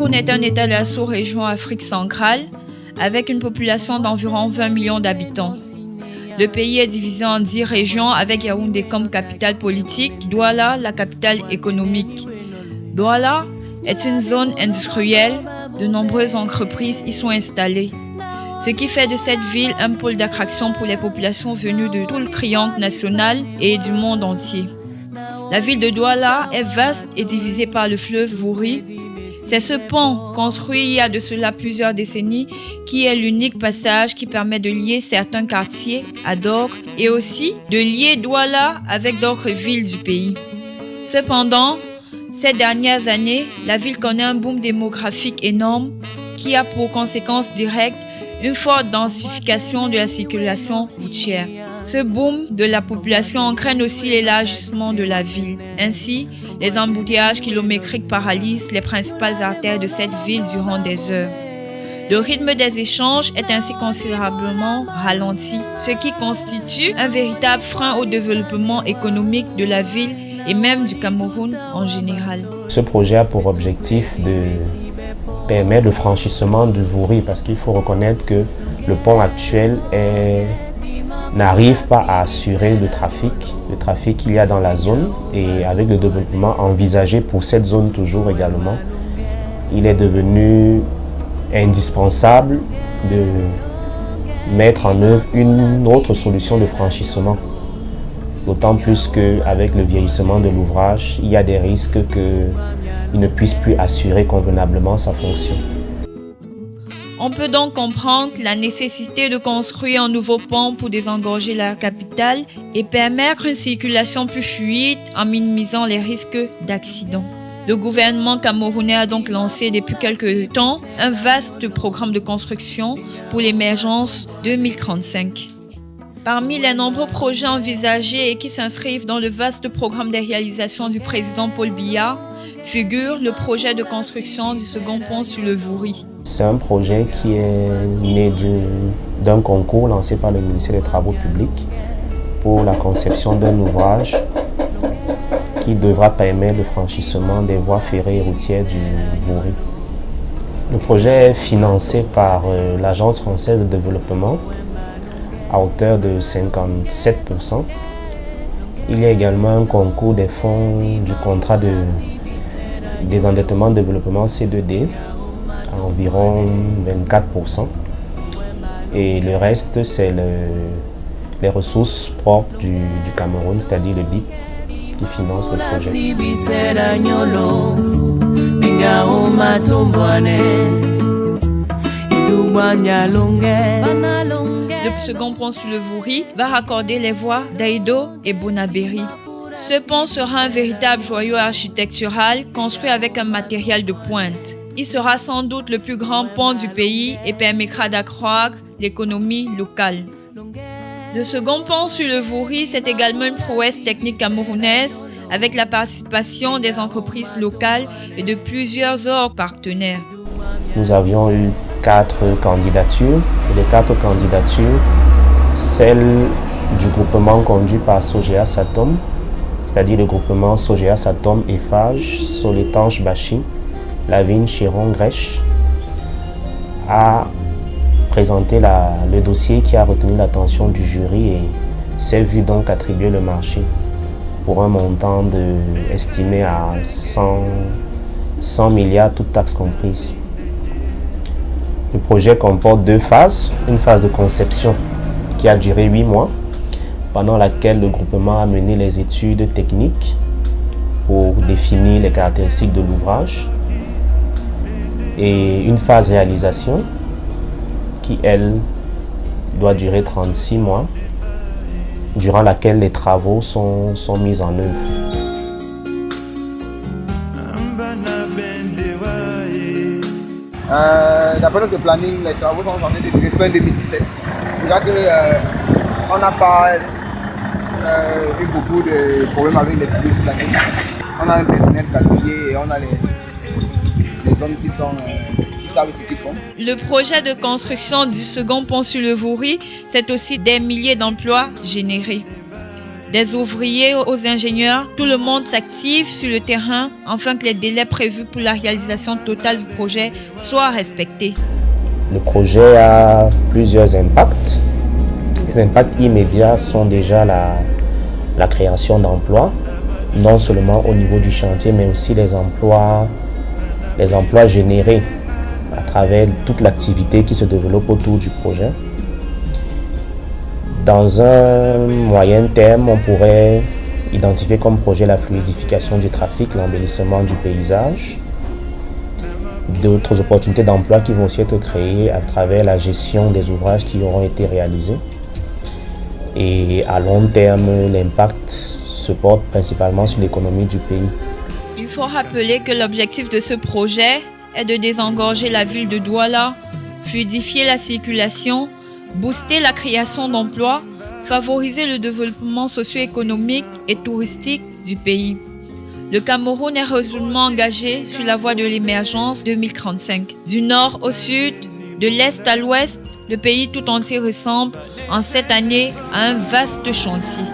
Cameroun est un État de la sous-région Afrique centrale avec une population d'environ 20 millions d'habitants. Le pays est divisé en 10 régions avec Yaoundé comme capitale politique, Douala la capitale économique. Douala est une zone industrielle, de nombreuses entreprises y sont installées, ce qui fait de cette ville un pôle d'attraction pour les populations venues de tout le triangle national et du monde entier. La ville de Douala est vaste et divisée par le fleuve Vouri. C'est ce pont, construit il y a de cela plusieurs décennies, qui est l'unique passage qui permet de lier certains quartiers à Dogre et aussi de lier Douala avec d'autres villes du pays. Cependant, ces dernières années, la ville connaît un boom démographique énorme qui a pour conséquence directe une forte densification de la circulation routière. Ce boom de la population entraîne aussi l'élargissement de la ville. Ainsi, les embouteillages kilométriques paralysent les principales artères de cette ville durant des heures. Le rythme des échanges est ainsi considérablement ralenti, ce qui constitue un véritable frein au développement économique de la ville et même du Cameroun en général. Ce projet a pour objectif de permettre le franchissement du Vouri parce qu'il faut reconnaître que le pont actuel n'arrive pas à assurer le trafic qu'il y a dans la zone, et avec le développement envisagé pour cette zone toujours également, il est devenu indispensable de mettre en œuvre une autre solution de franchissement. D'autant plus qu'avec le vieillissement de l'ouvrage, il y a des risques qu'il ne puisse plus assurer convenablement sa fonction. On peut donc comprendre la nécessité de construire un nouveau pont pour désengorger la capitale et permettre une circulation plus fluide en minimisant les risques d'accidents. Le gouvernement camerounais a donc lancé depuis quelques temps un vaste programme de construction pour l'émergence 2035. Parmi les nombreux projets envisagés et qui s'inscrivent dans le vaste programme de réalisation du président Paul Biya figure le projet de construction du second pont sur le Vouri. C'est un projet qui est né d'un concours lancé par le ministère des Travaux publics pour la conception d'un ouvrage qui devra permettre le franchissement des voies ferrées et routières du Vouri. Le projet est financé par l'Agence française de développement à hauteur de 57%. Il y a également un concours des fonds du contrat de désendettement de développement C2D à environ 24%. Et le reste, c'est les ressources propres du Cameroun, c'est-à-dire le BIP, qui finance le projet. Le second pont sur le Vouri va raccorder les voies d'Aïdo et Bonabéry. Ce pont sera un véritable joyau architectural construit avec un matériel de pointe. Il sera sans doute le plus grand pont du pays et permettra d'accroître l'économie locale. Le second pont sur le Vouri, c'est également une prouesse technique camerounaise avec la participation des entreprises locales et de plusieurs autres partenaires. Nous avions eu 4 candidatures. Et les 4 candidatures, celle du groupement conduit par Sogea Satom, c'est-à-dire le groupement Sogea Satom Eiffage, Soletanche Bachi, Lavigne Chiron Grèche, a présenté le dossier qui a retenu l'attention du jury et s'est vu donc attribuer le marché pour un montant estimé à 100 milliards, toutes taxes comprises. Le projet comporte 2 phases. Une phase de conception qui a duré 8 mois, pendant laquelle le groupement a mené les études techniques pour définir les caractéristiques de l'ouvrage. Et une phase réalisation qui, elle, doit durer 36 mois, durant laquelle les travaux sont mis en œuvre. D'après notre planning, les travaux sont censés débuter fin 2017. Déjà qu'on n'a pas eu beaucoup de problèmes avec les publics cette année. On a un personnel qualifié et on a les hommes qui savent ce qu'ils font. Le projet de construction du second pont sur le Vouri, c'est aussi des milliers d'emplois générés. Des ouvriers aux ingénieurs, tout le monde s'active sur le terrain afin que les délais prévus pour la réalisation totale du projet soient respectés. Le projet a plusieurs impacts. Les impacts immédiats sont déjà la création d'emplois, non seulement au niveau du chantier, mais aussi les emplois générés à travers toute l'activité qui se développe autour du projet. Dans un moyen terme, on pourrait identifier comme projet la fluidification du trafic, l'embellissement du paysage, d'autres opportunités d'emploi qui vont aussi être créées à travers la gestion des ouvrages qui auront été réalisés. Et à long terme, l'impact se porte principalement sur l'économie du pays. Il faut rappeler que l'objectif de ce projet est de désengorger la ville de Douala, fluidifier la circulation, booster la création d'emplois, favoriser le développement socio-économique et touristique du pays. Le Cameroun est résolument engagé sur la voie de l'émergence 2035. Du nord au sud, de l'est à l'ouest, le pays tout entier ressemble en cette année à un vaste chantier.